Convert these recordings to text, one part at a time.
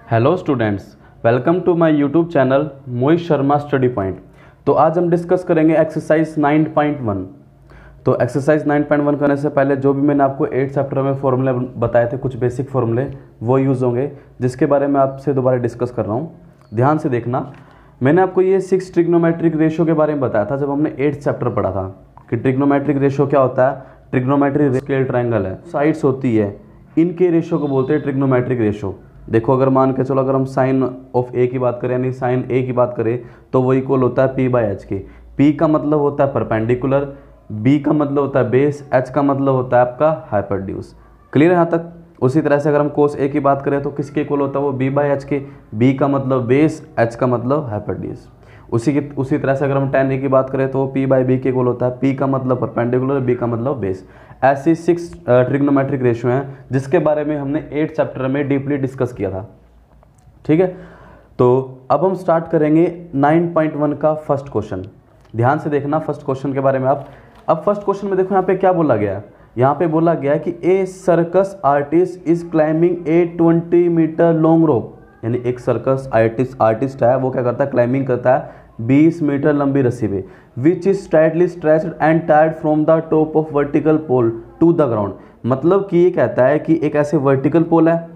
Hello students, welcome to my YouTube channel Mohit Sharma study point. तो आज हम डिस्कस करेंगे एक्सरसाइज 9.1। तो एक्सरसाइज 9.1 करने से पहले जो भी मैंने आपको 8 चैप्टर में फॉर्मूले बताए थे, कुछ बेसिक फॉर्मूले वो यूज़ होंगे, जिसके बारे में आपसे दोबारा डिस्कस कर रहा हूँ। ध्यान से देखना, मैंने आपको ये 6 ट्रिग्नोमेट्रिक रेशियो के बारे में बताया था जब हमने 8th चैप्टर पढ़ा था कि ट्रिग्नोमेट्रिक रेशियो क्या होता है। ट्रिग्नोमेट्रिक स्केल ट्रायंगल है, साइड्स होती है, इनके रेशियो को बोलते हैं ट्रिग्नोमेट्रिक रेशियो। देखो, अगर मान के चलो, अगर हम साइन ऑफ ए की बात करें यानी साइन ए की बात करें तो वो इक्वल होता है पी बाई एच के। पी का मतलब होता है परपेंडिकुलर, बी का मतलब होता है बेस, एच का मतलब होता है आपका हाइपरड्यूस। क्लियर है यहाँ तक? उसी तरह से अगर हम कोस ए की बात करें तो किसके इक्वल होता है वो बी बाई एच के। बी का मतलब बेस, एच का मतलब हाइपरड्यूस। उसी तरह से अगर हम tan ए की बात करें तो वो पी बाई बी के इक्वल होता है। पी का मतलब परपेंडिकुलर, बी का मतलब बेस। ऐसी 6 ट्रिग्नोमेट्रिक रेशियो हैं जिसके बारे में हमने 8 चैप्टर में डीपली डिस्कस किया था। ठीक है, तो अब हम स्टार्ट करेंगे 9.1 का फर्स्ट क्वेश्चन। ध्यान से देखना फर्स्ट क्वेश्चन के बारे में आप। अब फर्स्ट क्वेश्चन में देखो यहाँ पे क्या बोला गया है। यहाँ पे बोला गया है कि a circus artist is climbing a 20 metre long rope. यानी एक सर्कस आर्टिस्ट है, वो क्या करता है, क्लाइंबिंग करता है 20 मीटर लंबी रस्सी पे, which is tightly stretched and tied from the top of vertical pole to the ground. मतलब कि ये कहता है कि एक ऐसे वर्टिकल पोल है,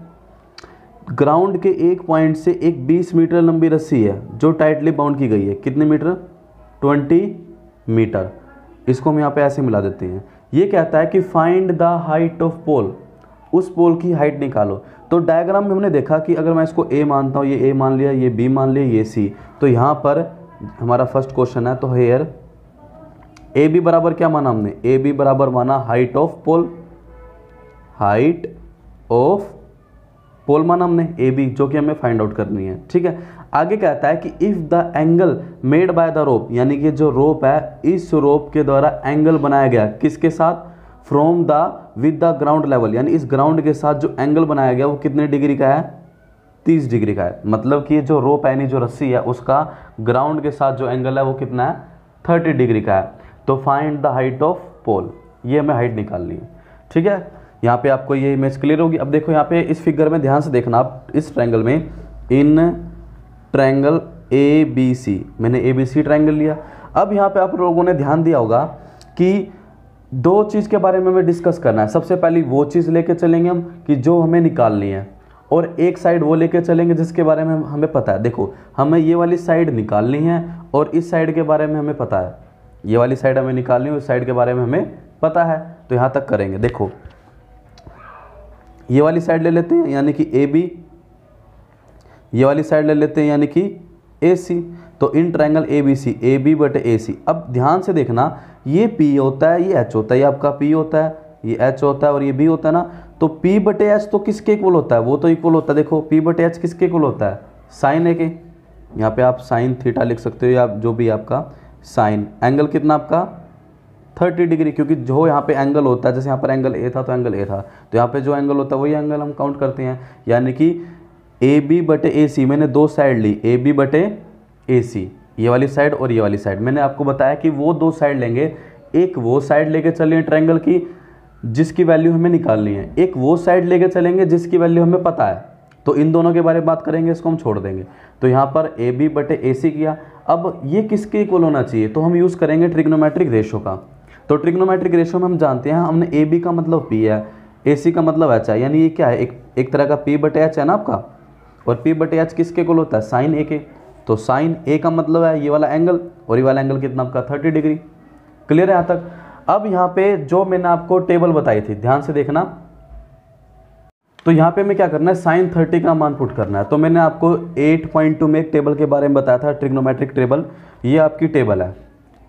ग्राउंड के एक पॉइंट से एक 20 मीटर लंबी रस्सी है जो टाइटली बाउंड की गई है। कितने मीटर? 20 मीटर। इसको हम यहाँ पे ऐसे मिला देते हैं। ये कहता है कि फाइंड द हाइट ऑफ पोल, उस पोल की हाइट निकालो। तो डायग्राम में हमने देखा कि अगर मैं इसको ए मानता हूँ, ये ए मान लिया, ये बी मान लिया, ये सी, तो यहाँ पर हमारा फर्स्ट क्वेश्चन है। तो हेयर ए बी बराबर क्या माना हमने? ए बी बराबर माना height of pole, height of pole माना हमने ए बी, जो कि हमें फाइंड आउट करनी है। ठीक है, आगे कहता है कि if the angle made by the rope, यानी कि जो रोप है, इस रोप के द्वारा एंगल बनाया गया किसके साथ? From the with the ground level, यानी इस ग्राउंड के साथ जो एंगल बनाया गया वो कितने डिग्री का है? 30 डिग्री का है। मतलब कि जो रोप है, यानी जो रस्सी है, उसका ग्राउंड के साथ जो एंगल है वो कितना है? 30 डिग्री का है। तो फाइंड द हाइट ऑफ पोल, ये हमें हाइट निकालनी है। ठीक है, यहाँ पे आपको ये इमेज क्लियर होगी। अब देखो यहाँ पे इस फिगर में ध्यान से देखना आप, इस ट्रायंगल में, इन ट्रायंगल ए बी सी, मैंने ए बी सी ट्रायंगल लिया। अब यहाँ पे आप लोगों ने ध्यान दिया होगा कि दो चीज़ के बारे में हमें डिस्कस करना है। सबसे पहले वो चीज़ लेके चलेंगे हम कि जो हमें निकालनी है, और एक साइड वो लेके चलेंगे जिसके बारे में हमें पता है। देखो, हमें ये वाली साइड निकालनी है और इस साइड के बारे में हमें पता है। ये वाली साइड हमें निकालनी है, उस साइड के बारे में हमें पता है। तो यहाँ तक करेंगे। देखो, ये वाली साइड ले लेते हैं यानी कि ए बी, ये वाली साइड ले लेते हैं यानी कि ए सी। तो in triangle A B C, A B बटे ए सी। अब ध्यान से देखना, ये P होता है, ये H होता है, ये आपका P होता है, ये H होता है और ये B होता है ना। तो P बटे H तो किसके इक्वल होता है? वो तो इक्वल होता है। देखो, P बटे H किसके इक्वल होता है? साइन ए के। यहाँ पे आप साइन थीटा लिख सकते हो, या जो भी आपका साइन एंगल कितना आपका 30 डिग्री, क्योंकि जो यहाँ पे एंगल होता है, जैसे यहाँ पर एंगल ए था तो एंगल ए था, तो यहाँ पे जो एंगल होता है वही एंगल हम काउंट करते हैं। यानी कि ए बी बटे ए सी, मैंने दो साइड ली, ए बी बटे ए सी, ये वाली साइड और ये वाली साइड। मैंने आपको बताया कि वो दो साइड लेंगे, एक वो साइड लेके चलेंगे ट्रायंगल की जिसकी वैल्यू हमें निकालनी है, एक वो साइड लेके चलेंगे जिसकी वैल्यू हमें पता है। तो इन दोनों के बारे में बात करेंगे, इसको हम छोड़ देंगे। तो यहाँ पर ए बी बटे ए सी किया। अब ये किसके इक्वल होना चाहिए? तो हम यूज़ करेंगे ट्रिग्नोमेट्रिक रेशियो का। तो ट्रिग्नोमेट्रिक रेशियो में हम जानते हैं, हमने ए बी का मतलब पी है, ए सी का मतलब एच है, यानी ये क्या है? एक तरह का पी बटे एच है ना आपका, और पी बटे एच किसके इक्वल होता है? साइन ए के। तो साइन ए का मतलब है ये वाला एंगल, और ये वाला एंगल कितना आपका? 30 डिग्री। क्लियर है यहाँ तक? अब यहाँ पे जो मैंने आपको टेबल बताई थी, ध्यान से देखना। तो यहाँ पे मैं क्या करना है? साइन 30 का मान पुट करना है। तो मैंने आपको 8.2 में एक टेबल के बारे में बताया था, ट्रिग्नोमेट्रिक टेबल। ये आपकी टेबल है,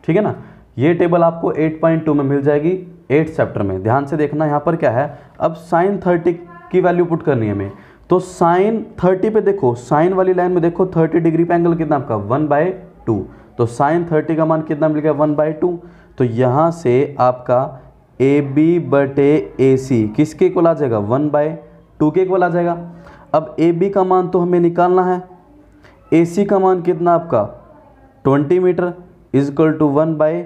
ठीक है ना। ये टेबल आपको 8.2 में मिल जाएगी 8th चैप्टर में। ध्यान से देखना, यहाँ पर क्या है, अब साइन 30 की वैल्यू पुट करनी है हमें। तो साइन 30 पे देखो, साइन वाली लाइन में देखो, 30 डिग्री पे एंगल कितना आपका? 1/2। तो साइन 30 का मान कितना मिल गया? 1/2। तो यहाँ से आपका ए बी बटे ए सी किसके इक्वल आ जाएगा? 1/2 के इक्वल आ जाएगा। अब ए बी का मान तो हमें निकालना है, ए सी का मान कितना आपका? 20 मीटर इज इक्वल टू 1/2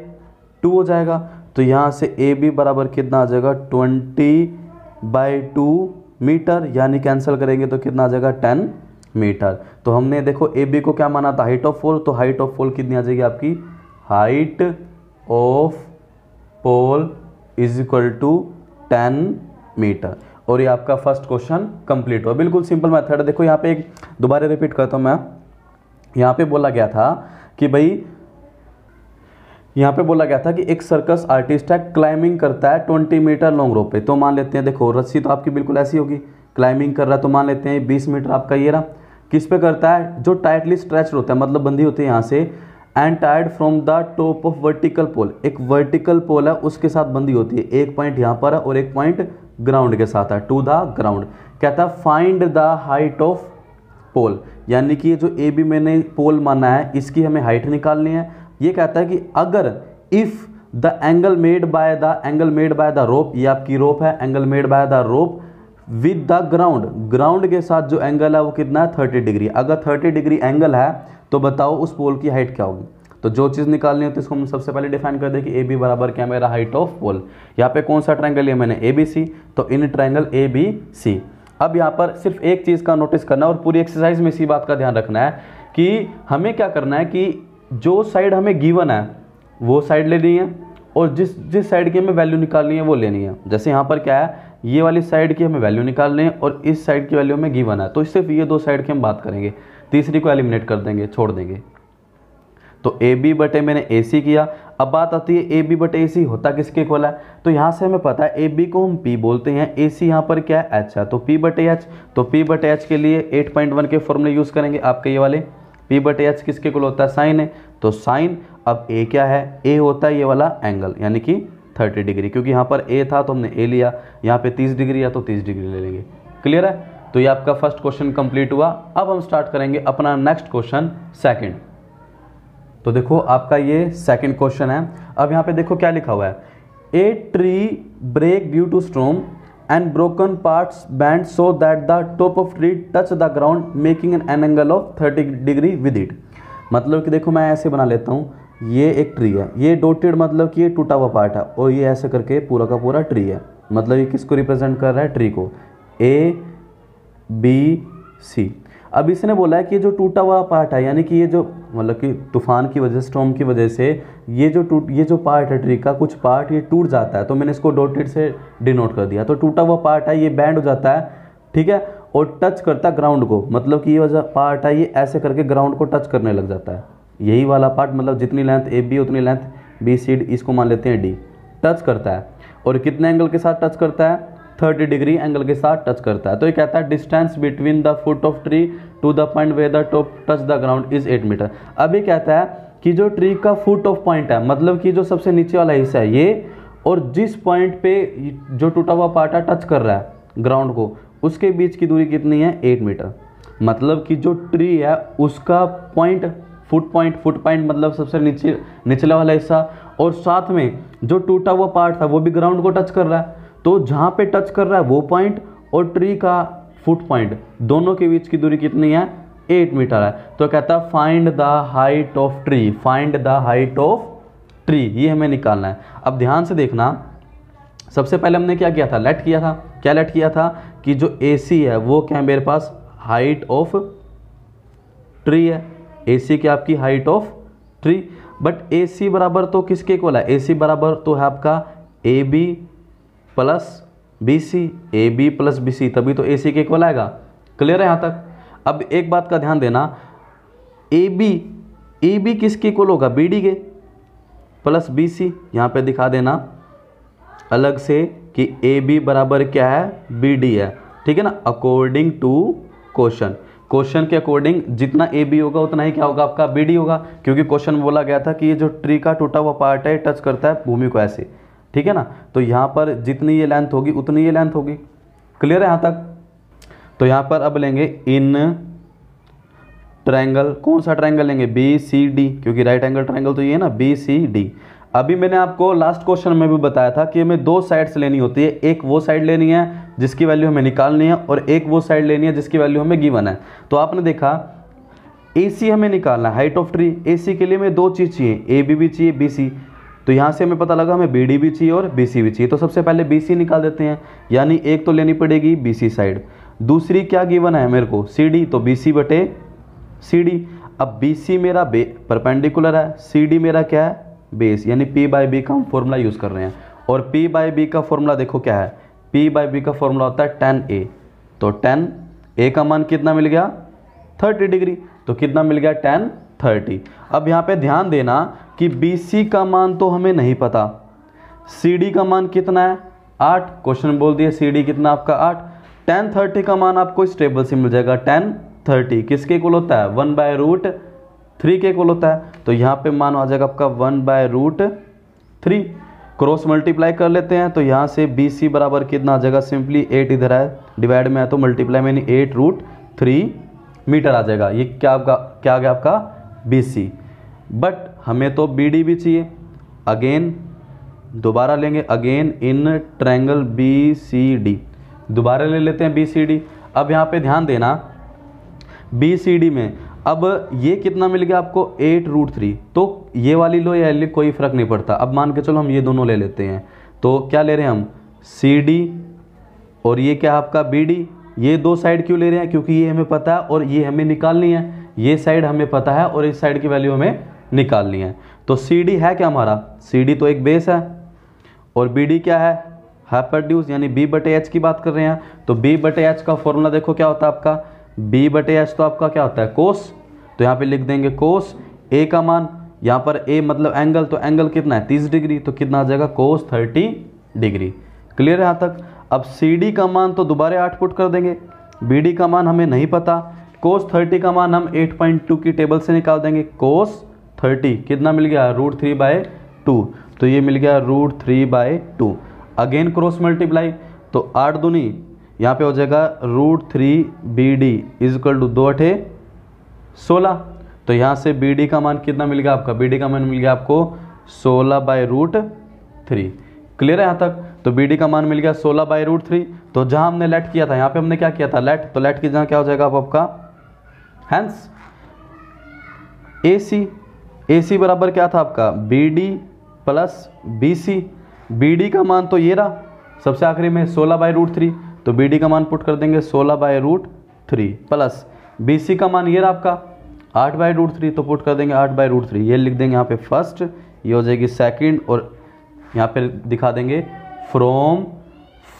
हो जाएगा। तो यहाँ से ए बी बराबर कितना आ जाएगा? 20/2 मीटर, यानी कैंसिल करेंगे तो कितना आ जाएगा? 10 मीटर। तो हमने देखो ए बी को क्या माना था, हाइट ऑफ पोल, तो हाइट ऑफ पोल कितनी आ जाएगी आपकी, height of pole is equal to 10 metre. और ये आपका फर्स्ट क्वेश्चन कंप्लीट हुआ। बिल्कुल सिंपल मेथड है। देखो यहाँ पे एक दोबारा रिपीट करता हूँ मैं, यहाँ पे बोला गया था कि भाई, यहाँ पे बोला गया था कि एक सर्कस आर्टिस्ट है, क्लाइंबिंग करता है 20 मीटर लॉन्ग रोप पे। तो मान लेते हैं, देखो रस्सी तो आपकी बिल्कुल ऐसी होगी, क्लाइंबिंग कर रहा है, तो मान लेते हैं 20 मीटर आपका ये रहा। किस पे करता है, जो टाइटली स्ट्रेच होता है, मतलब बंधी होती है यहाँ से, and tied from the top of vertical pole, एक वर्टिकल पोल है उसके साथ बंधी होती है। एक पॉइंट यहाँ पर है और एक पॉइंट ग्राउंड के साथ है, टू द ग्राउंड। कहता है फाइंड द हाइट ऑफ पोल, यानी कि ये जो ए बी मैंने पोल माना है इसकी हमें हाइट निकालनी है। ये कहता है कि अगर if the angle made by the rope, ये आपकी रोप है, angle made by the rope with the ground के साथ जो एंगल है वो कितना है, 30 डिग्री। अगर 30 डिग्री एंगल है तो बताओ उस पोल की हाइट क्या होगी। तो जो चीज़ निकालनी होती है इसको हम सबसे पहले डिफाइन कर दें कि ए बी बराबर क्या, मेरा हाइट ऑफ पोल। यहाँ पे कौन सा ट्रायंगल लिया मैंने, ए बी सी, तो इन ट्रायंगल ए बी सी। अब यहाँ पर सिर्फ एक चीज़ का नोटिस करना है और पूरी एक्सरसाइज में इसी बात का ध्यान रखना है कि हमें क्या करना है कि जो साइड हमें गिवन है वो साइड लेनी है और जिस साइड की हमें वैल्यू निकालनी है वो लेनी है। जैसे यहाँ पर क्या है, ये वाली साइड की हमें वैल्यू निकालनी है और इस साइड की वैल्यू हमें गिवन है, तो सिर्फ ये दो साइड की हम बात करेंगे, तीसरी को एलिमिनेट कर देंगे, छोड़ देंगे। तो ए बी बटे मैंने ए सी किया। अब बात आती है ए बी बटे ए सी होता किसके इक्वल है, तो यहाँ से हमें पता है ए बी को हम पी बोलते हैं, ए सी यहाँ पर क्या है, एच है, तो पी बटे एच। तो पी बटे एच के लिए 8.1 के फॉर्मूले यूज़ करेंगे आपके ये वाले। पी बटे एच किसके इक्वल होता है, साइन है, तो साइन, अब ए क्या है, ए होता है ये वाला एंगल यानी कि 30 डिग्री, क्योंकि यहाँ पर ए था तो हमने ए लिया, यहाँ पे 30 डिग्री है तो 30 डिग्री ले लेंगे। क्लियर है, तो ये आपका फर्स्ट क्वेश्चन कंप्लीट हुआ। अब हम स्टार्ट करेंगे अपना नेक्स्ट क्वेश्चन सेकंड। तो देखो आपका ये सेकंड क्वेश्चन है। अब यहाँ पे देखो क्या लिखा हुआ है, a tree break due to storm and broken parts bent so that the top of tree touch the ground making an angle of 30 degree with it। मतलब कि देखो मैं ऐसे बना लेता हूँ, ये एक ट्री है, ये डॉटेड मतलब कि ये टूटा हुआ पार्ट है और ये ऐसे करके पूरा का पूरा ट्री है। मतलब ये किसको रिप्रेजेंट कर रहा है, ट्री को, ए बी सी। अब इसने बोला है कि जो टूटा हुआ पार्ट है, यानी कि ये जो मतलब कि तूफान की वजह से, स्टॉर्म की वजह से ये जो पार्ट है ट्री का, कुछ पार्ट ये टूट जाता है, तो मैंने इसको डॉटेड से डिनोट कर दिया। तो टूटा हुआ पार्ट है ये बैंड हो जाता है, ठीक है, और टच करता है ग्राउंड को। मतलब कि ये जो पार्ट है ये ऐसे करके ग्राउंड को टच करने लग जाता है। यही वाला पार्ट, मतलब जितनी लेंथ ए बी उतनी लेंथ बी सी, इसको मान लेते हैं डी, टच करता है। और कितने एंगल के साथ टच करता है, 30 डिग्री एंगल के साथ टच करता है। तो ये कहता है distance between the foot of tree to the point where the top touch the ground is 8 metre. अब ये कहता है कि जो ट्री का फुट ऑफ पॉइंट है, मतलब कि जो सबसे नीचे वाला हिस्सा है ये, और जिस पॉइंट पे जो टूटा हुआ पार्ट है टच कर रहा है ग्राउंड को, उसके बीच की दूरी कितनी है, 8 मीटर। मतलब कि जो ट्री है उसका पॉइंट, फुट पॉइंट मतलब सबसे निचला वाला हिस्सा, और साथ में जो टूटा हुआ पार्ट था वो भी ग्राउंड को टच कर रहा है। तो जहाँ पे टच कर रहा है वो पॉइंट और ट्री का फुट पॉइंट, दोनों के बीच की दूरी कितनी है, 8 मीटर है। तो कहता है find the height of tree, find the height of tree, ये हमें निकालना है। अब ध्यान से देखना, सबसे पहले हमने क्या किया था, लेट किया था। क्या लेट किया था कि जो ए सी है वो क्या है मेरे पास, हाइट ऑफ ट्री है। ए सी क्या आपकी हाइट ऑफ ट्री, बट ए सी बराबर तो किसके इक्वल है, ए सी बराबर तो है आपका A B plus B C, A B plus B C, तभी तो ए सी के इक्वल आएगा। क्लियर है यहाँ तक। अब एक बात का ध्यान देना, ए बी किसके इक्वल होगा, बी डी के, प्लस बी सी। यहाँ पे दिखा देना अलग से कि ए बी बराबर क्या है, बी डी है, ठीक है ना, अकॉर्डिंग टू क्वेश्चन के अकॉर्डिंग जितना ए बी होगा उतना ही क्या होगा आपका, बी डी होगा। क्योंकि क्वेश्चन में बोला गया था कि ये जो ट्री का टूटा हुआ पार्ट है टच करता है भूमि को ऐसे, ठीक है ना, तो यहाँ पर जितनी ये लेंथ होगी उतनी ये लेंथ होगी। क्लियर है यहाँ तक। तो यहाँ पर अब लेंगे इन ट्रायंगल, कौन सा ट्रायंगल लेंगे, बी सी डी, क्योंकि राइट एंगल ट्रायंगल तो ये है ना, बी सी डी। अभी मैंने आपको लास्ट क्वेश्चन में भी बताया था कि हमें दो साइड्स लेनी होती है, एक वो साइड लेनी है जिसकी वैल्यू हमें निकालनी है और एक वो साइड लेनी है जिसकी वैल्यू हमें गिवन है। तो आपने देखा ए सी हमें निकालना है, हाइट ऑफ ट्री। ए सी के लिए हमें दो चीज़ चाहिए, ए बी भी चाहिए, बी सी। तो यहाँ से हमें पता लगा हमें बी डी भी चाहिए और बी सी भी चाहिए। तो सबसे पहले बी सी निकाल देते हैं, यानी एक तो लेनी पड़ेगी बी सी साइड। दूसरी क्या गिवन है मेरे को, सी डी, तो बी सी बटे सी डी। अब बी सी मेरा परपेंडिकुलर है, सी डी मेरा क्या है, बेस, यानी पी बाई बी का हम फॉर्मूला यूज़ कर रहे हैं। और पी बाई बी का फॉर्मूला देखो क्या है, पी बाई बी का फॉर्मूला होता है tan a, तो tan a का मान कितना मिल गया 30 डिग्री, तो कितना मिल गया tan 30। अब यहाँ पे ध्यान देना कि BC का मान तो हमें नहीं पता, CD का मान कितना है 8, क्वेश्चन बोल दिया CD कितना आपका 8, tan 30 का मान आपको इस टेबल से मिल जाएगा। tan 30 किसके इक्वल होता है, 1/√3 के इक्वल होता है, तो यहाँ पे मान आ जाएगा आपका 1/√3। क्रॉस मल्टीप्लाई कर लेते हैं, तो यहाँ से BC बराबर कितना आ जाएगा, सिंपली 8 इधर है, डिवाइड में है तो मल्टीप्लाई में 8√3 मीटर आ जाएगा। ये क्या आ गया आपका BC। बट हमें तो BD भी चाहिए, अगेन दोबारा लेंगे, अगेन इन ट्रायंगल BCD, दोबारा ले लेते हैं BCD। अब यहाँ पे ध्यान देना BCD में अब ये कितना मिल गया आपको 8√3, तो ये वाली लो या ले कोई फर्क नहीं पड़ता। अब मान के चलो हम ये दोनों ले लेते हैं, तो क्या ले रहे हैं हम CD और ये क्या आपका BD। ये दो साइड क्यों ले रहे हैं, क्योंकि ये हमें पता है और ये हमें निकालनी है, ये साइड हमें पता है और इस साइड की वैल्यू हमें निकालनी है। तो CD है क्या हमारा, CD तो एक बेस है और BD क्या है, हाइपोटेन्यूज, यानी B/H की बात कर रहे हैं। तो B/H का फॉर्मूला देखो क्या होता है आपका, B/H तो आपका क्या होता है कोस, तो यहाँ पे लिख देंगे कोस। A का मान यहाँ पर A मतलब एंगल, तो एंगल कितना है 30 डिग्री, तो कितना आ जाएगा कोस 30 डिग्री। क्लियर है यहाँ तक। अब CD का मान तो दोबारा 8 पुट कर देंगे, BD का मान हमें नहीं पता, कोस 30 का मान हम 8.2 की टेबल से निकाल देंगे। कोस 30 कितना मिल गया √3/2, तो ये मिल गया √3/2। अगेन क्रॉस मल्टीप्लाई, तो 8 दूनी यहाँ पे हो जाएगा √3BD इजकल टू 2 8 16, तो यहाँ से BD का मान कितना मिल गया आपका, BD का मान मिल गया आपको 16/√3। क्लियर है यहाँ तक। तो BD का मान मिल गया 16/√3। तो जहाँ हमने लेट किया था, यहाँ पे हमने क्या किया था लेट, तो लेट की जगह क्या हो जाएगा आपका हैंस AC बराबर क्या था आपका BD प्लस BC। BD का मान तो ये रहा सबसे आखिरी में 16/√3, तो BD का मान पुट कर देंगे 16/√3 प्लस BC का मान ये रहा आपका 8/√3, तो पुट कर देंगे 8/√3। ये लिख देंगे यहाँ पे फर्स्ट, ये हो जाएगी सेकंड, और यहाँ पे दिखा देंगे फ्रॉम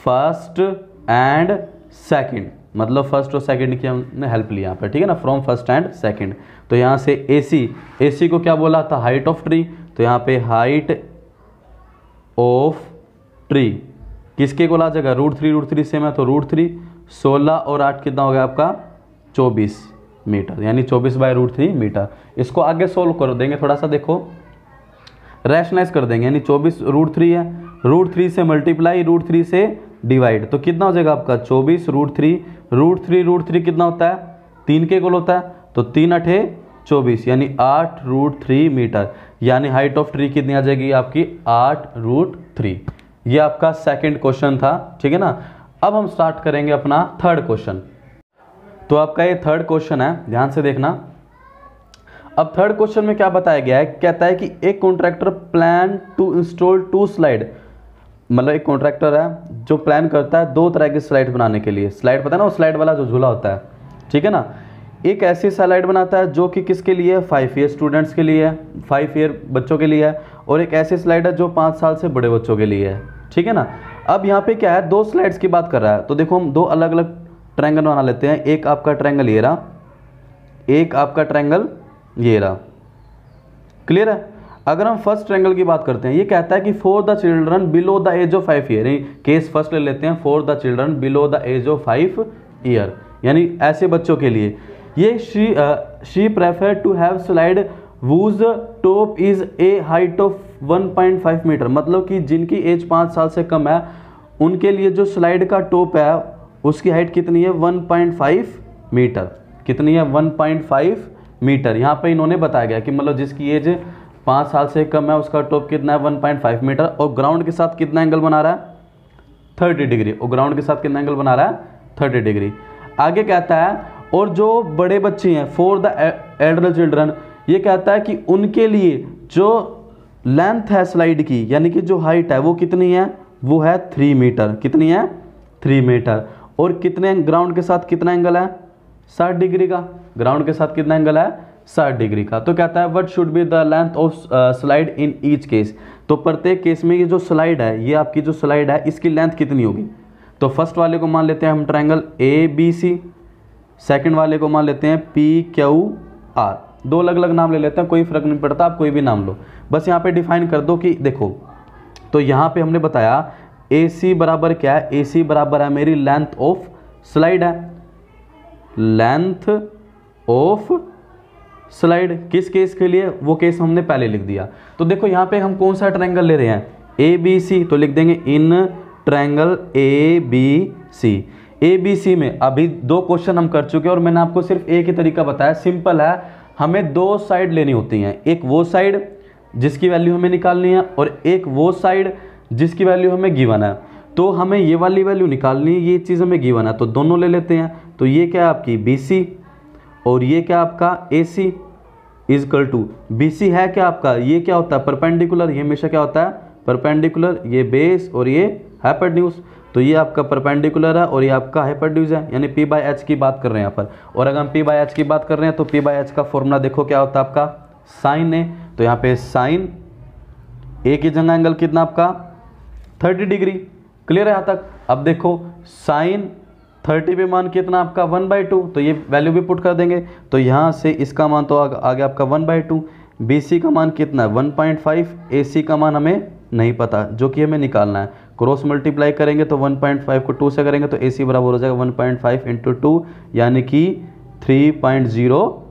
फर्स्ट एंड सेकंड, मतलब फर्स्ट और सेकंड की हमने हेल्प ली यहाँ पे, ठीक है ना, फ्रॉम फर्स्ट एंड सेकंड। तो यहाँ से AC को क्या बोला था हाइट ऑफ ट्री, तो यहाँ पे हाइट ऑफ ट्री किसके को ला जाएगा √3 से मैं, तो √3 16 और 8 कितना हो गया आपका 24 मीटर, यानी 24/√3 मीटर। इसको आगे सोल्व कर देंगे, थोड़ा सा देखो रैशनलाइज कर देंगे, यानी 24 √3 है, √3 से मल्टीप्लाई, √3 से डिवाइड, तो कितना हो जाएगा आपका 24 √3 कितना होता है 3 के इक्वल होता है, तो 3 8 24, यानी 8√3 मीटर, यानी हाइट ऑफ ट्री कितनी आ जाएगी आपकी 8√3। ये आपका सेकंड क्वेश्चन था, ठीक है ना। अब हम स्टार्ट करेंगे अपना थर्ड क्वेश्चन। तो आपका ये थर्ड क्वेश्चन है, ध्यान से देखना। अब थर्ड क्वेश्चन में क्या बताया गया है, कहता है कि एक contractor plan to install 2 slide, मतलब एक कॉन्ट्रैक्टर है जो प्लान करता है 2 तरह की स्लाइड बनाने के लिए। स्लाइड पता है ना, वो स्लाइड वाला जो झूला होता है, ठीक है ना। एक ऐसी स्लाइड बनाता है जो कि किसके लिए है 5 ईयर स्टूडेंट्स के लिए है, 5 ईयर बच्चों के लिए है, और एक ऐसी स्लाइड है जो 5 साल से बड़े बच्चों के लिए है, ठीक है ना। अब यहाँ पे क्या है 2 स्लाइड्स की बात कर रहा है, तो देखो हम 2 अलग अलग ट्रायंगल बना लेते हैं। एक आपका ट्रायंगल ये रहा, एक आपका ट्रायंगल ये रहा। क्लियर है। अगर हम फर्स्ट ट्रायंगल की बात करते हैं, ये कहता है कि for the children below the age of 5 year, case first ले लेते हैं, for the children below the age of 5 year, यानी ऐसे बच्चों के लिए। ये she prefer to have slide whose top is a height of 1.5 metre, मतलब कि जिनकी एज 5 साल से कम है उनके लिए जो स्लाइड का टॉप है उसकी हाइट कितनी है 1.5 मीटर। कितनी है 1.5 मीटर। यहाँ पे इन्होंने बताया गया कि मतलब जिसकी एज 5 साल से कम है उसका टॉप कितना है 1.5 मीटर, और ग्राउंड के साथ कितना एंगल बना रहा है 30 डिग्री, और ग्राउंड के साथ कितना एंगल बना रहा है 30 डिग्री। आगे कहता है और जो बड़े बच्चे हैं फॉर द एल्डर चिल्ड्रन, ये कहता है कि उनके लिए जो लेंथ है स्लाइड की, यानी कि जो हाइट है वो कितनी है, वो है 3 मीटर। कितनी है 3 मीटर। और कितने ग्राउंड के साथ कितना एंगल है 60 डिग्री का, ग्राउंड के साथ कितना एंगल है 60 डिग्री का। तो कहता है what should be the length of slide in each case, तो प्रत्येक केस में ये जो स्लाइड है, ये आपकी जो स्लाइड है इसकी लेंथ कितनी होगी। तो फर्स्ट वाले को मान लेते हैं हम ट्रायंगल ABC, सेकंड वाले को मान लेते हैं PQR, दो अलग अलग नाम ले लेते हैं, कोई फर्क नहीं पड़ता, आप कोई भी नाम लो, बस यहाँ पे डिफाइन कर दो कि देखो। तो यहाँ पे हमने बताया AC बराबर क्या है, AC बराबर है मेरी लेंथ ऑफ स्लाइड है, लेंथ ऑफ स्लाइड किस केस के लिए, वो केस हमने पहले लिख दिया। तो देखो यहाँ पे हम कौन सा ट्रायंगल ले रहे हैं ABC, तो लिख देंगे इन ट्रायंगल ABC में अभी दो क्वेश्चन हम कर चुके हैं और मैंने आपको सिर्फ एक ही तरीका बताया, सिंपल है, हमें दो साइड लेनी होती हैं, एक वो साइड जिसकी वैल्यू हमें निकालनी है और एक वो साइड जिसकी वैल्यू हमें गिवन है। तो हमें ये वाली वैल्यू निकालनी है, ये चीज़ हमें गिवन है, तो दोनों ले लेते हैं। तो ये क्या है आपकी BC और ये क्या आपका AC इजकल टू, BC है क्या आपका, ये क्या होता है परपेंडिकुलर, ये हमेशा क्या होता है परपेंडिकुलर, ये बेस और ये हाइपोटेन्यूज, तो ये आपका परपेंडिकुलर है और ये आपका हाइपोटेन्यूज है, यानी P/H की बात कर रहे हैं यहाँ पर। और अगर हम P/H की बात कर रहे हैं तो P/H का फॉर्मूला देखो क्या होता है आपका साइन है, तो यहाँ पे साइन A की जगह एंगल कितना आपका 30 डिग्री, क्लियर है यहाँ तक। अब देखो साइन 30 पे मान कितना आपका 1/2, तो ये वैल्यू भी पुट कर देंगे, तो यहाँ से इसका मान तो आ गया आपका 1/2, BC का मान कितना है 1.5, AC का मान हमें नहीं पता जो कि हमें निकालना है, क्रॉस मल्टीप्लाई करेंगे तो 1.5 को 2 से करेंगे तो AC बराबर हो जाएगा 1.5 × 2 यानी कि 3.0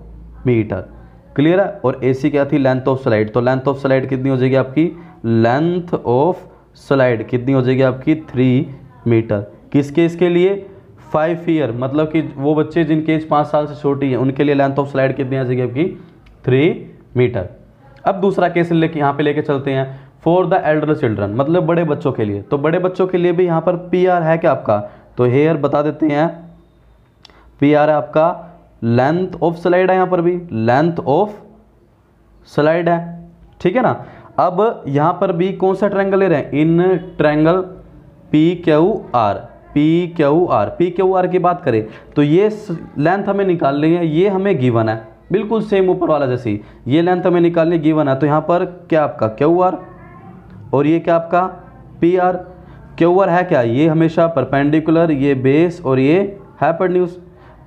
मीटर, क्लियर है। और AC क्या थी लेंथ ऑफ स्लाइड, तो लेंथ ऑफ स्लाइड कितनी हो जाएगी आपकी, लेंथ ऑफ स्लाइड कितनी हो जाएगी आपकी 3 मीटर, किस केस के लिए 5 ईयर, मतलब कि वो बच्चे जिनकी एज 5 साल से छोटी है उनके लिए लेंथ ऑफ स्लाइड कितनी आ जाएगी आपकी 3 मीटर। अब दूसरा केस लेके यहाँ पे लेके चलते हैं फॉर द एल्डर चिल्ड्रन, मतलब बड़े बच्चों के लिए, तो बड़े बच्चों के लिए भी यहाँ पर PR है क्या आपका, तो हेयर बता देते हैं PR है आपका लेंथ ऑफ स्लाइड है, यहाँ पर भी लेंथ ऑफ स्लाइड है, ठीक है ना। अब यहाँ पर भी कौन सा ट्रायंगल ले रहे हैं, इन ट्रायंगल PQR की बात करें तो ये लेंथ हमें निकालनी है, ये हमें गिवन है, बिल्कुल सेम ऊपर वाला जैसे ही, ये लेंथ हमें निकालनी गिवन है, तो यहाँ पर क्या आपका QR और ये क्या आपका PR, QR है क्या, ये हमेशा परपेंडिकुलर, ये बेस और ये हाइपोटेन्यूज,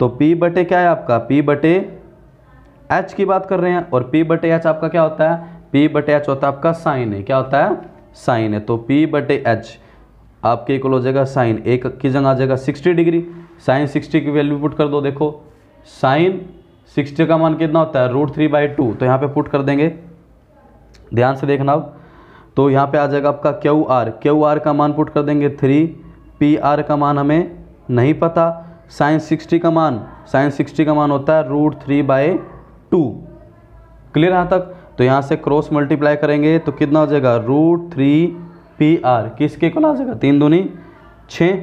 तो P/, क्या है आपका P/H की बात कर रहे हैं, और P/H आपका क्या होता है, P/H होता है आपका साइन है, क्या होता है साइन है, तो P/H आपके इक्वल हो जाएगा साइन, एक की जगह आ जाएगा 60 डिग्री, साइन 60 की वैल्यू पुट कर दो, देखो साइन 60 का मान कितना होता है √3/2, तो यहाँ पे पुट कर देंगे, ध्यान से देखना अब, तो यहाँ पे आ जाएगा आपका QR का मान पुट कर देंगे 3, PR का मान हमें नहीं पता, साइन 60 का मान होता है √3/2, क्लियर यहाँ तक। तो यहाँ से क्रॉस मल्टीप्लाई करेंगे तो कितना हो जाएगा √3PR, किसके इक्वल आ जाएगा 3 दूनी 6,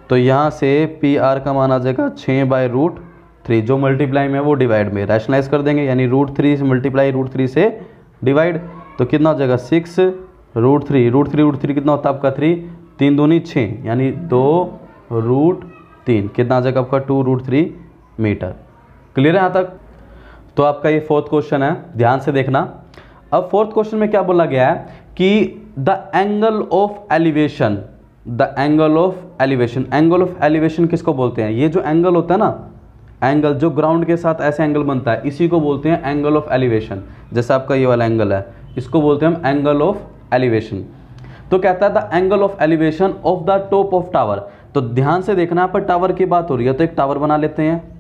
तो यहाँ से PR का मान आ जाएगा 6/√3, जो मल्टीप्लाई में वो डिवाइड में, रैशनलाइज कर देंगे, यानी √3 से मल्टीप्लाई √3 से डिवाइड, तो कितना हो जाएगा 6√3 कितना होता है आपका 3, 3 दूनी 6 यानी 2√3, कितना आ जाएगा आपका 2√3 मीटर, क्लियर है यहाँ तक। तो आपका ये फोर्थ क्वेश्चन है, ध्यान से देखना। अब फोर्थ क्वेश्चन में क्या बोला गया है कि the angle of elevation, angle of elevation किसको बोलते हैं, ये जो एंगल होता है ना, एंगल जो ग्राउंड के साथ ऐसे एंगल बनता है इसी को बोलते हैं एंगल ऑफ एलिवेशन, जैसे आपका ये वाला एंगल है इसको बोलते हैं हम एंगल ऑफ एलिवेशन। तो कहता है the angle of elevation of the top of tower, तो ध्यान से देखना, यहाँ पर टावर की बात हो रही है तो एक टावर बना लेते हैं,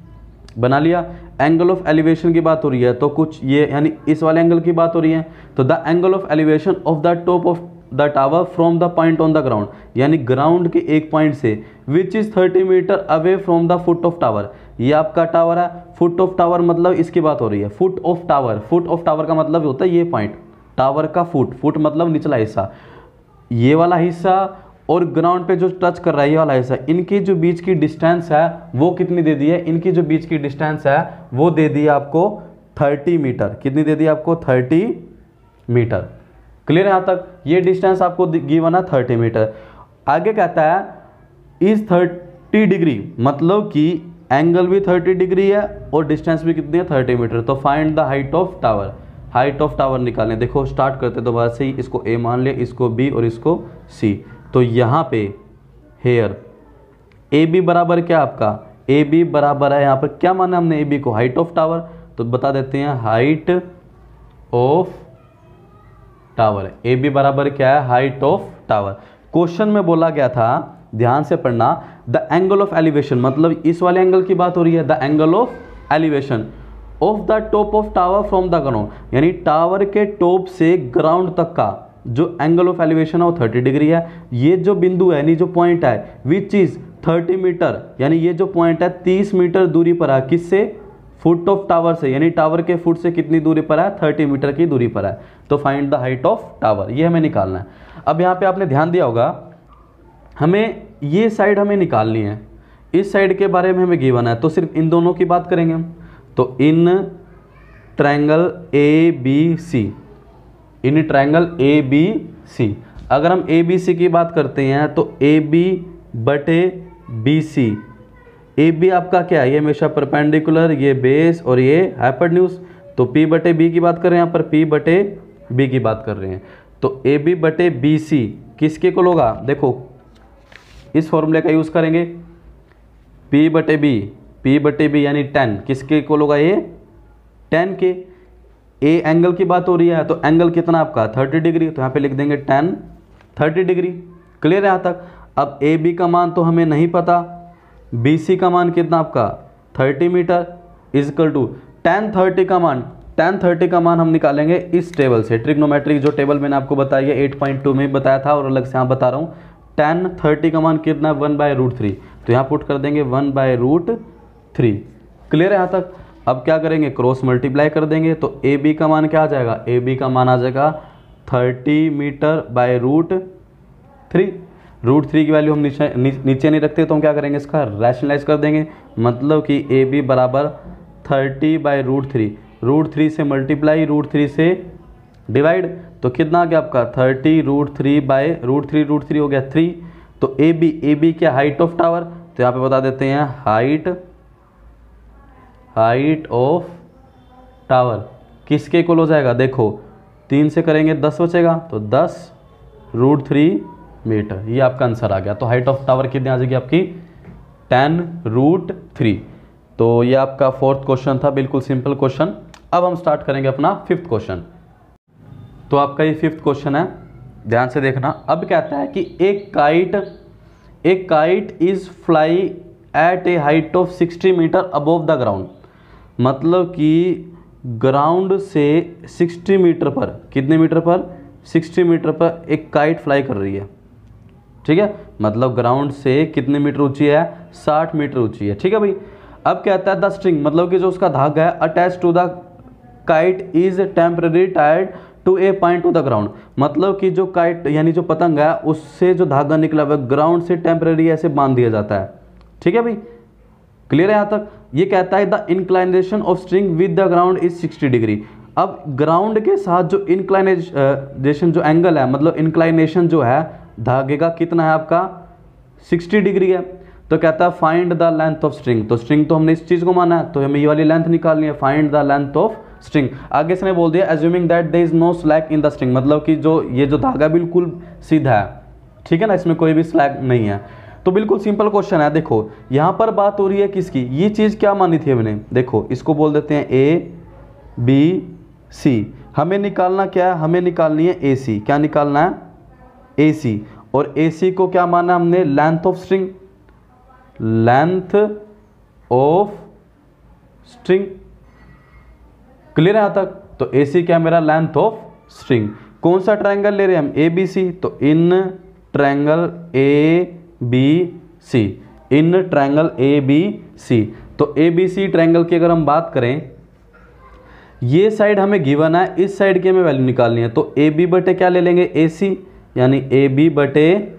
बना लिया, एंगल ऑफ एलिवेशन की बात हो रही है तो कुछ ये यानी इस वाले एंगल की बात हो रही है, तो the angle of elevation of the top of the tower from the point on the ground, यानी ग्राउंड के एक पॉइंट से which is 30 metre away from the foot of tower, ये आपका टावर है, फुट ऑफ टावर मतलब इसकी बात हो रही है, फुट ऑफ टावर का मतलब होता है ये पॉइंट, टावर का फुट मतलब निचला हिस्सा, ये वाला हिस्सा और ग्राउंड पे जो टच कर रहा है ये वाला हिस्सा, इनकी जो बीच की डिस्टेंस है वो कितनी दे दी है, इनकी जो बीच की डिस्टेंस है वो दे दी है आपको 30 मीटर, कितनी दे दी है आपको 30 मीटर, क्लियर है यहाँ तक, ये डिस्टेंस आपको गिवन है 30 मीटर। आगे कहता है इज 30 30 डिग्री, मतलब कि एंगल भी 30 डिग्री है और डिस्टेंस भी कितनी है 30 मीटर। तो find the height of tower, height of tower निकालें। देखो स्टार्ट करते दोबारा से ही, इसको ए मान लिया, इसको बी और इसको सी। तो यहाँ पे हेयर ए बी बराबर क्या आपका, ए बी बराबर है, यहाँ पर क्या माना हमने ए बी को, हाइट ऑफ टावर। तो बता देते हैं height of tower, A B बराबर क्या है, हाइट ऑफ टावर। क्वेश्चन में बोला गया था, ध्यान से पढ़ना, द एंगल ऑफ एलिवेशन, मतलब इस वाले एंगल की बात हो रही है, the angle of elevation of the top of tower from the ground, यानी टावर के टॉप से ग्राउंड तक का जो एंगल ऑफ एलिवेशन है वो 30 डिग्री है। ये जो बिंदु है, यानी जो पॉइंट है, विच इज 30 मीटर, यानी ये जो पॉइंट है 30 मीटर दूरी पर है, किससे, फुट ऑफ टावर से, यानी टावर के फुट से कितनी दूरी पर है, 30 मीटर की दूरी पर है। तो find the height of tower, ये हमें निकालना है। अब यहाँ पे आपने ध्यान दिया होगा, हमें ये साइड हमें निकालनी है, इस साइड के बारे में हमें गिवन है, तो सिर्फ इन दोनों की बात करेंगे हम। तो in triangle A B C, in triangle A B C, अगर हम ए बी सी की बात करते हैं तो ए बी बटे बी सी, ए बी आपका क्या है, ये हमेशा परपेंडिकुलर, ये बेस और ये हाइपोटेन्यूज। तो पी बटे बी की बात कर रहे हैं, यहाँ पर पी बटे बी की बात कर रहे हैं। तो ए बी बटे बी सी किसके इक्वल होगा, देखो इस फॉर्मूले का यूज़ करेंगे, पी बटे बी यानी 10, किसके इक्वल होगा, ये 10 के। ए एंगल की बात हो रही है, तो एंगल कितना आपका 30 डिग्री, तो यहाँ पे लिख देंगे 10 30 डिग्री। क्लियर है यहाँ तक। अब ए बी का मान तो हमें नहीं पता, बी सी का मान कितना आपका 30 मीटर इजकल टू 10 30 का मान, 10 30 का मान हम निकालेंगे इस टेबल से, ट्रिग्नोमेट्रिक जो टेबल मैंने आपको बताई है 8.2 में बताया था और अलग से यहाँ बता रहा हूँ। 10 30 का मान कितना है 1/√3, तो यहाँ पुट कर देंगे 1/√3। क्लियर है यहाँ तक। अब क्या करेंगे, क्रॉस मल्टीप्लाई कर देंगे, तो ए बी का मान क्या आ जाएगा, ए बी का मान आ जाएगा 30 मीटर बाय √3। √3 की वैल्यू हम नीचे नहीं रखते, तो हम क्या करेंगे, इसका रैशनलाइज कर देंगे, मतलब कि ए बी बराबर 30/√3, √3 से मल्टीप्लाई, √3 से डिवाइड, तो कितना आ गया आपका 30√3/√3 हो गया 3। तो ए बी क्या हाइट ऑफ टावर, तो यहाँ पे बता देते हैं हाइट ऑफ टावर किसके इक्वल हो जाएगा, देखो 3 से करेंगे 10 बचेगा, तो 10√3 मीटर, ये आपका आंसर आ गया। तो हाइट ऑफ टावर कितनी आ जाएगी आपकी 10√3। तो ये आपका 4th क्वेश्चन था, बिल्कुल सिंपल क्वेश्चन। अब हम स्टार्ट करेंगे अपना 5th क्वेश्चन। तो आपका ये 5th क्वेश्चन है, ध्यान से देखना। अब कहता है कि एक kite is fly at a height of 60 metre above the ground, मतलब कि ग्राउंड से 60 मीटर पर, कितने मीटर पर, 60 मीटर पर एक काइट फ्लाई कर रही है। ठीक है, मतलब ग्राउंड से कितने मीटर ऊंची है, 60 मीटर ऊंची है। ठीक है भाई। अब कहता है द स्ट्रिंग, मतलब कि जो उसका धागा है, attach to the kite is temporary tied to a point to the ground, मतलब कि जो काइट यानी जो पतंग है उससे जो धागा निकला हुआ ग्राउंड से टेम्परेरी ऐसे बांध दिया जाता है। ठीक है भाई, क्लियर है यहाँ तक। ये कहता है the inclination of string with the ground is 60 degree. अब ग्राउंड के साथ जो इंक्लाइनेशन जो एंगल है, मतलब इंक्लाइनेशन जो है धागे का कितना है आपका 60 डिग्री है। तो कहता है find the length of string, तो स्ट्रिंग तो हमने इस चीज को माना है, तो हमें ये वाली लेंथ निकालनी है, find the length of string. आगे इसने बोल दिया assuming that there is no slack in the string, मतलब कि जो ये जो धागा बिल्कुल सीधा है, ठीक है ना, इसमें कोई भी स्लैक नहीं है। तो बिल्कुल सिंपल क्वेश्चन है। देखो यहाँ पर बात हो रही है किसकी, ये चीज क्या मानी थी हमने, देखो इसको बोल देते हैं ए बी सी। हमें निकालना क्या है, हमें निकालनी है ए सी। क्या निकालना है, ए सी। और ए सी को क्या माना हमने, length of string, length of string. Clear है यहाँ तक। तो ए सी क्या मेरा, लेंथ ऑफ स्ट्रिंग। कौन सा ट्रायंगल ले रहे हैं हम, ए बी सी, तो in triangle A B C, in triangle A B C. तो ए बी सी ट्रायंगल की अगर हम बात करें, ये साइड हमें गिवन है, इस साइड की हमें वैल्यू निकालनी है। तो ए बी बटे क्या ले लेंगे, ए सी, यानी ए बी बटे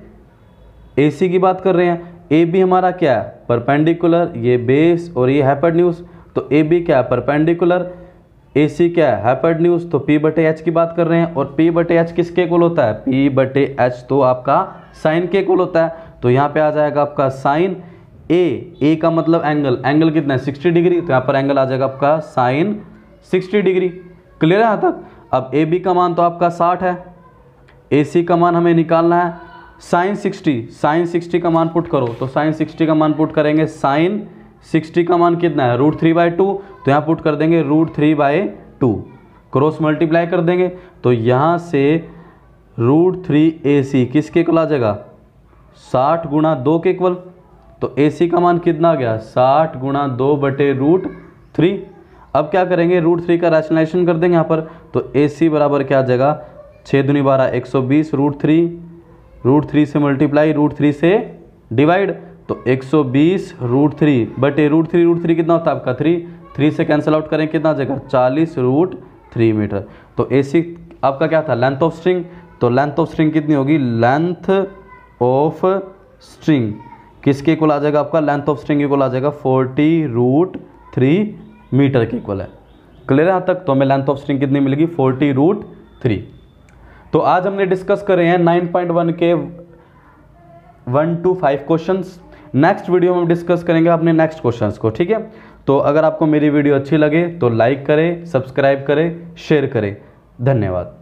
ए सी की बात कर रहे हैं। ए बी हमारा क्या है, परपेंडिकुलर, ये बेस और ये हाइपोटेन्यूज। तो ए बी क्या है, परपेंडिकुलर, ए सी क्या है, हाइपोटेन्यूज। तो पी बटे एच की बात कर रहे हैं, और पी बटे एच किसके इक्वल होता है, पी बटे एच तो आपका साइन के इक्वल होता है। तो यहाँ पे आ जाएगा आपका साइन ए का मतलब एंगल, एंगल कितना है 60 डिग्री, तो यहाँ पर एंगल आ जाएगा आपका साइन 60 डिग्री। क्लियर है यहाँ तक। अब ए बी का मान तो आपका 60 है, ए सी का मान हमें निकालना है साइन 60, साइन 60 का मान पुट करो, तो साइन 60 का मान पुट करेंगे, साइन 60 का मान कितना है √3/2, तो यहाँ पुट कर देंगे √3/2, क्रॉस मल्टीप्लाई कर देंगे, तो यहाँ से √3AC किसके इक्वल आ जाएगा 60 गुणा 2 के इक्वल, तो AC का मान कितना आ गया 60 गुणा 2/√3। अब क्या करेंगे √3 का रैशनलाइजेशन कर देंगे यहाँ पर, तो AC बराबर क्या आ जाएगा 6 दूनी 12 120 √3 से मल्टीप्लाई √3 से डिवाइड, तो 120 √3/√3 कितना होता है आपका 3 से कैंसिल आउट करें कितना आ जाएगा 40 √3 मीटर। तो AC आपका क्या था लेंथ ऑफ स्ट्रिंग, तो लेंथ ऑफ स्ट्रिंग कितनी होगी, लेंथ ऑफ स्ट्रिंग किसके इक्वल आ जाएगा आपका, लेंथ ऑफ स्ट्रिंग इक्वल आ जाएगा 40 √3 मीटर के इक्वल है। क्लियर है यहाँ तक। तो हमें लेंथ ऑफ स्ट्रिंग कितनी मिलेगी 40 √3। तो आज हमने डिस्कस कर रहे हैं 9.1 के 1 to 5 क्वेश्चंस। नेक्स्ट वीडियो में हम डिस्कस करेंगे अपने नेक्स्ट क्वेश्चंस को, ठीक है। तो अगर आपको मेरी वीडियो अच्छी लगे तो लाइक करें, सब्सक्राइब करें, शेयर करें। धन्यवाद।